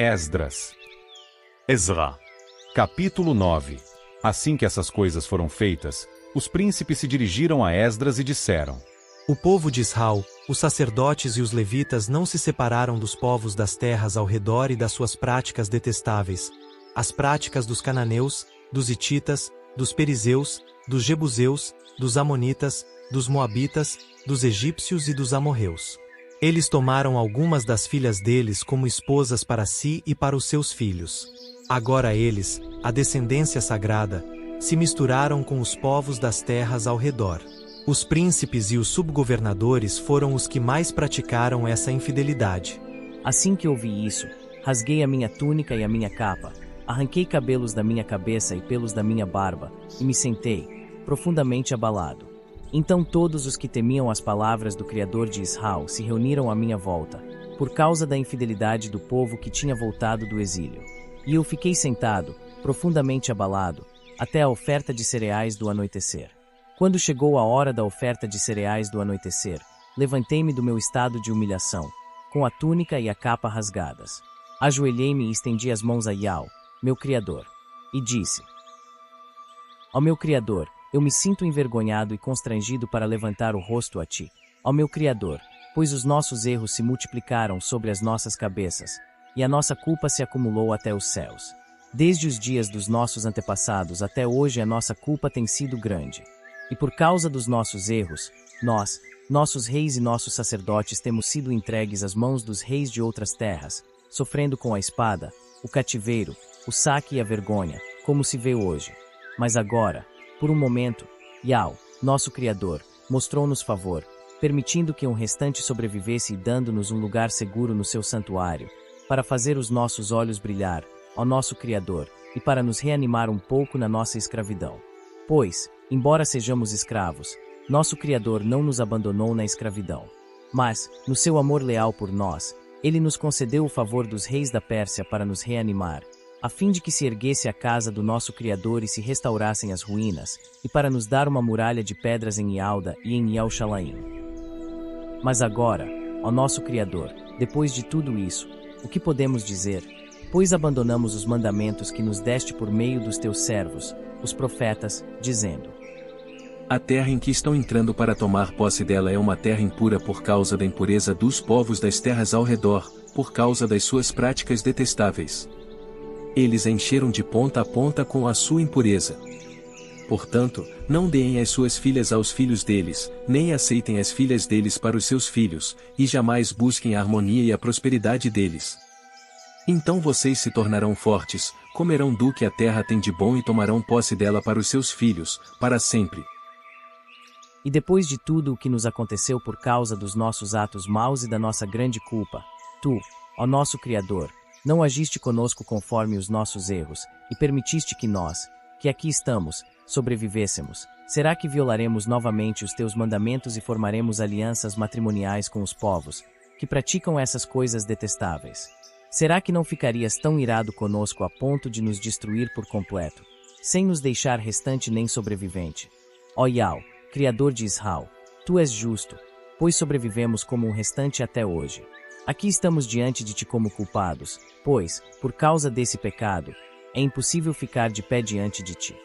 Esdras. Ezra. Capítulo 9. Assim que essas coisas foram feitas, os príncipes se dirigiram a Esdras e disseram: O povo de Israel, os sacerdotes e os levitas não se separaram dos povos das terras ao redor e das suas práticas detestáveis, as práticas dos cananeus, dos hititas, dos perizeus, dos jebuseus, dos amonitas, dos moabitas, dos egípcios e dos amorreus. Eles tomaram algumas das filhas deles como esposas para si e para os seus filhos. Agora eles, a descendência sagrada, se misturaram com os povos das terras ao redor. Os príncipes e os subgovernadores foram os que mais praticaram essa infidelidade. Assim que ouvi isso, rasguei a minha túnica e a minha capa, arranquei cabelos da minha cabeça e pelos da minha barba, e me sentei, profundamente abalado. Então todos os que temiam as palavras do Criador de Israel se reuniram à minha volta, por causa da infidelidade do povo que tinha voltado do exílio. E eu fiquei sentado, profundamente abalado, até a oferta de cereais do anoitecer. Quando chegou a hora da oferta de cereais do anoitecer, levantei-me do meu estado de humilhação, com a túnica e a capa rasgadas. Ajoelhei-me e estendi as mãos a Yahweh, meu Criador, e disse: Ó meu Criador, eu me sinto envergonhado e constrangido para levantar o rosto a ti, ó meu Criador, pois os nossos erros se multiplicaram sobre as nossas cabeças, e a nossa culpa se acumulou até os céus. Desde os dias dos nossos antepassados até hoje a nossa culpa tem sido grande. E por causa dos nossos erros, nós, nossos reis e nossos sacerdotes temos sido entregues às mãos dos reis de outras terras, sofrendo com a espada, o cativeiro, o saque e a vergonha, como se vê hoje. Mas agora, por um momento, Yahweh, nosso Criador, mostrou-nos favor, permitindo que um restante sobrevivesse e dando-nos um lugar seguro no seu santuário, para fazer os nossos olhos brilhar, ao nosso Criador, e para nos reanimar um pouco na nossa escravidão. Pois, embora sejamos escravos, nosso Criador não nos abandonou na escravidão. Mas, no seu amor leal por nós, ele nos concedeu o favor dos reis da Pérsia para nos reanimar, a fim de que se erguesse a casa do nosso Criador e se restaurassem as ruínas, e para nos dar uma muralha de pedras em Ialda e em Yaushalaim. Mas agora, ó nosso Criador, depois de tudo isso, o que podemos dizer? Pois abandonamos os mandamentos que nos deste por meio dos teus servos, os profetas, dizendo: A terra em que estão entrando para tomar posse dela é uma terra impura por causa da impureza dos povos das terras ao redor, por causa das suas práticas detestáveis. Eles a encheram de ponta a ponta com a sua impureza. Portanto, não deem as suas filhas aos filhos deles, nem aceitem as filhas deles para os seus filhos, e jamais busquem a harmonia e a prosperidade deles. Então vocês se tornarão fortes, comerão do que a terra tem de bom e tomarão posse dela para os seus filhos, para sempre. E depois de tudo o que nos aconteceu por causa dos nossos atos maus e da nossa grande culpa, tu, ó nosso Criador, não agiste conosco conforme os nossos erros, e permitiste que nós, que aqui estamos, sobrevivêssemos. Será que violaremos novamente os teus mandamentos e formaremos alianças matrimoniais com os povos, que praticam essas coisas detestáveis? Será que não ficarias tão irado conosco a ponto de nos destruir por completo, sem nos deixar restante nem sobrevivente? Ó Yahweh, Criador de Israel, tu és justo, pois sobrevivemos como um restante até hoje. Aqui estamos diante de ti como culpados, pois, por causa desse pecado, é impossível ficar de pé diante de ti.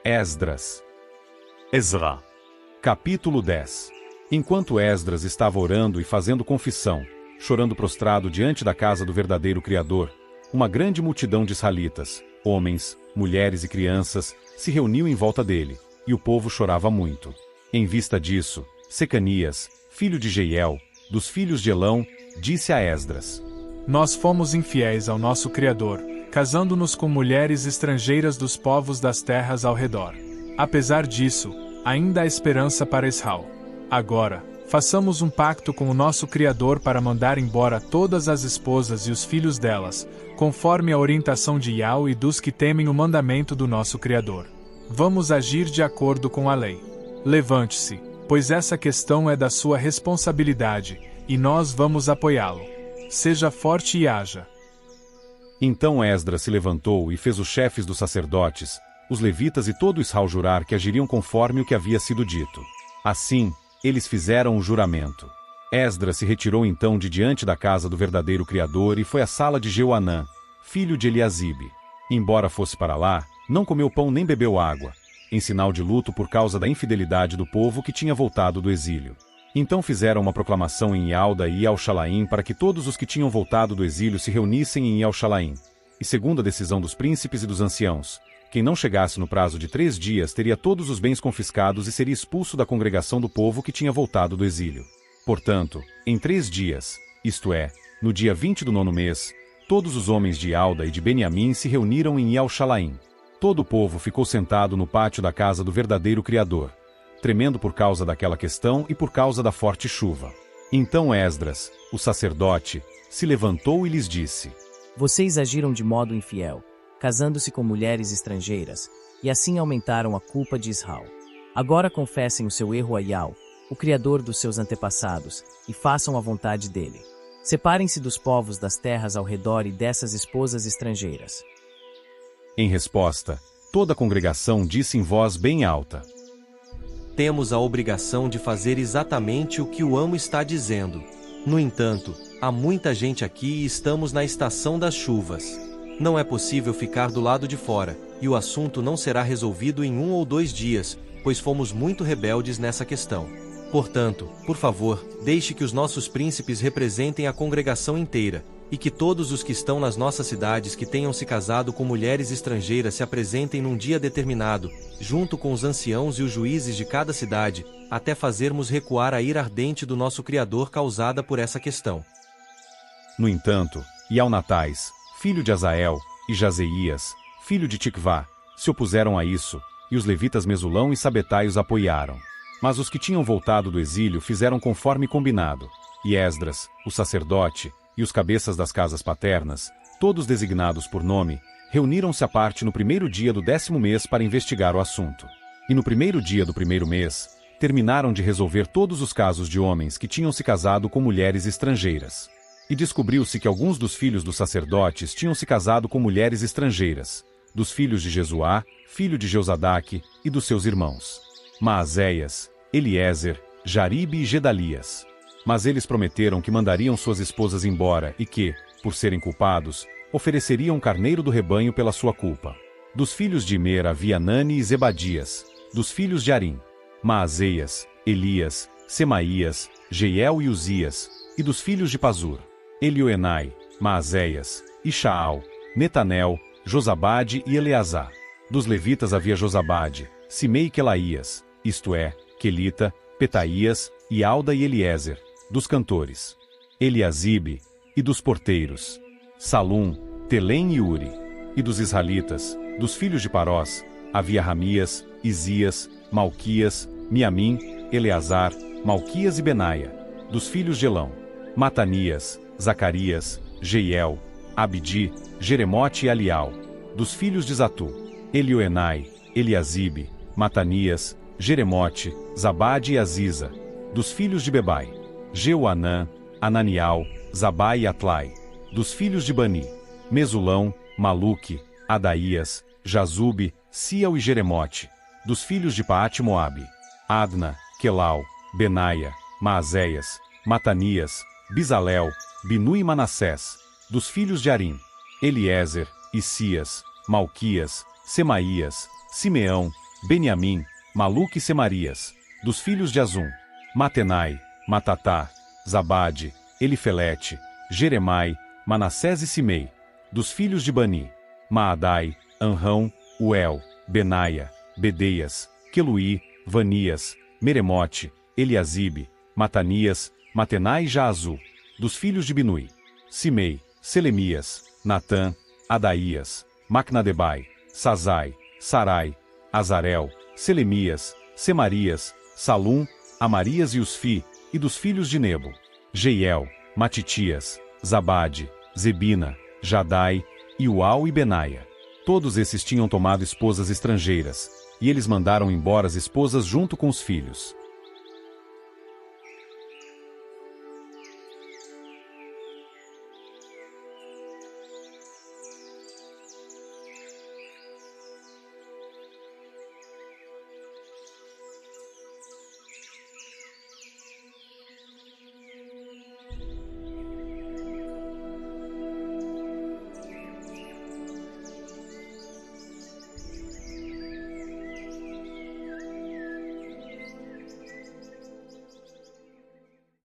Esdras. Ezra. Capítulo 10. Enquanto Esdras estava orando e fazendo confissão, chorando prostrado diante da casa do verdadeiro Criador, uma grande multidão de israelitas, homens, mulheres e crianças, se reuniu em volta dele, e o povo chorava muito. Em vista disso, Secanias, filho de Jeiel, dos filhos de Elão, disse a Esdras: Nós fomos infiéis ao nosso Criador, casando-nos com mulheres estrangeiras dos povos das terras ao redor. Apesar disso, ainda há esperança para Israel. Agora, façamos um pacto com o nosso Criador para mandar embora todas as esposas e os filhos delas, conforme a orientação de Yahweh e dos que temem o mandamento do nosso Criador. Vamos agir de acordo com a lei. Levante-se, pois essa questão é da sua responsabilidade, e nós vamos apoiá-lo. Seja forte e haja. Então Esdras se levantou e fez os chefes dos sacerdotes, os levitas e todo Israel jurar que agiriam conforme o que havia sido dito. Assim, eles fizeram o juramento. Esdras se retirou então de diante da casa do verdadeiro Criador e foi à sala de Joanã, filho de Eliasibe. Embora fosse para lá, não comeu pão nem bebeu água, em sinal de luto por causa da infidelidade do povo que tinha voltado do exílio. Então fizeram uma proclamação em Ialda e Ial-Shalaim para que todos os que tinham voltado do exílio se reunissem em Ial-Shalaim. E segundo a decisão dos príncipes e dos anciãos, quem não chegasse no prazo de 3 dias teria todos os bens confiscados e seria expulso da congregação do povo que tinha voltado do exílio. Portanto, em 3 dias, isto é, no dia 20 do 9º mês, todos os homens de Ialda e de Beniamim se reuniram em Ial-Shalaim. Todo o povo ficou sentado no pátio da casa do verdadeiro Criador, tremendo por causa daquela questão e por causa da forte chuva. Então Esdras, o sacerdote, se levantou e lhes disse: Vocês agiram de modo infiel, casando-se com mulheres estrangeiras, e assim aumentaram a culpa de Israel. Agora confessem o seu erro a Ial, o Criador dos seus antepassados, e façam a vontade dele. Separem-se dos povos das terras ao redor e dessas esposas estrangeiras. Em resposta, toda a congregação disse em voz bem alta: Temos a obrigação de fazer exatamente o que o amo está dizendo. No entanto, há muita gente aqui e estamos na estação das chuvas. Não é possível ficar do lado de fora, e o assunto não será resolvido em 1 ou 2 dias, pois fomos muito rebeldes nessa questão. Portanto, por favor, deixe que os nossos príncipes representem a congregação inteira, e que todos os que estão nas nossas cidades que tenham se casado com mulheres estrangeiras se apresentem num dia determinado, junto com os anciãos e os juízes de cada cidade, até fazermos recuar a ira ardente do nosso Criador causada por essa questão. No entanto, Ialnatais, filho de Azael, e Jazeías, filho de Tikvá, se opuseram a isso, e os levitas Mesulão e Sabetai os apoiaram. Mas os que tinham voltado do exílio fizeram conforme combinado, e Esdras, o sacerdote, e os cabeças das casas paternas, todos designados por nome, reuniram-se à parte no 1º dia do 10º mês para investigar o assunto. E no 1º dia do 1º mês, terminaram de resolver todos os casos de homens que tinham se casado com mulheres estrangeiras. E descobriu-se que alguns dos filhos dos sacerdotes tinham se casado com mulheres estrangeiras, dos filhos de Jesuá, filho de Jeozadaque, e dos seus irmãos Maazéias, Eliezer, Jaribe e Gedalias. Mas eles prometeram que mandariam suas esposas embora e que, por serem culpados, ofereceriam um carneiro do rebanho pela sua culpa. Dos filhos de Imer havia Nani e Zebadias, dos filhos de Arim, Maazéias, Elias, Semaías, Jeiel e Uzias, e dos filhos de Pazur, Elioenai, Maazéias, Ishaal, Netanel, Josabade e Eleazar. Dos levitas havia Josabade, Simei e Quelaías, isto é, Quelita, Petaías, Ialda e Eliezer, dos cantores, Eliasibe, e dos porteiros, Salum, Telém e Uri. E dos israelitas, dos filhos de Parós, havia Ramias, Isias, Malquias, Miamim, Eleazar, Malquias e Benaia. Dos filhos de Elão, Matanias, Zacarias, Jeiel, Abdi, Jeremote e Alial. Dos filhos de Zatu, Elioenai, Eliasibe, Matanias, Jeremote, Zabade e Aziza. Dos filhos de Bebai, Jeuanã, Ananial, Zabai e Atlai. Dos filhos de Bani, Mesulão, Maluque, Adaías, Jazube, Sial e Jeremote. Dos filhos de Paate-Moabe, Adna, Quelau, Benaia, Maazéias, Matanias, Bizalel, Binu e Manassés. Dos filhos de Arim, Eliezer, Isias, Malquias, Semaías, Simeão, Beniamim, Maluque e Semarias. Dos filhos de Azum, Matenai, Matatá, Zabade, Elifelete, Jeremai, Manassés e Simei. Dos filhos de Bani, Maadai, Anrão, Uel, Benaia, Bedeias, Queluí, Vanias, Meremote, Eliasibe, Matanias, Matenai e Jaazu. Dos filhos de Binui, Simei, Selemias, Natã, Adaías, Macnadebai, Sazai, Sarai, Azarel, Selemias, Semarias, Salum, Amarias e Usfi. E dos filhos de Nebo, Jeiel, Matitias, Zabade, Zebina, Jadai, Iual e Benaia. Todos esses tinham tomado esposas estrangeiras, e eles mandaram embora as esposas junto com os filhos.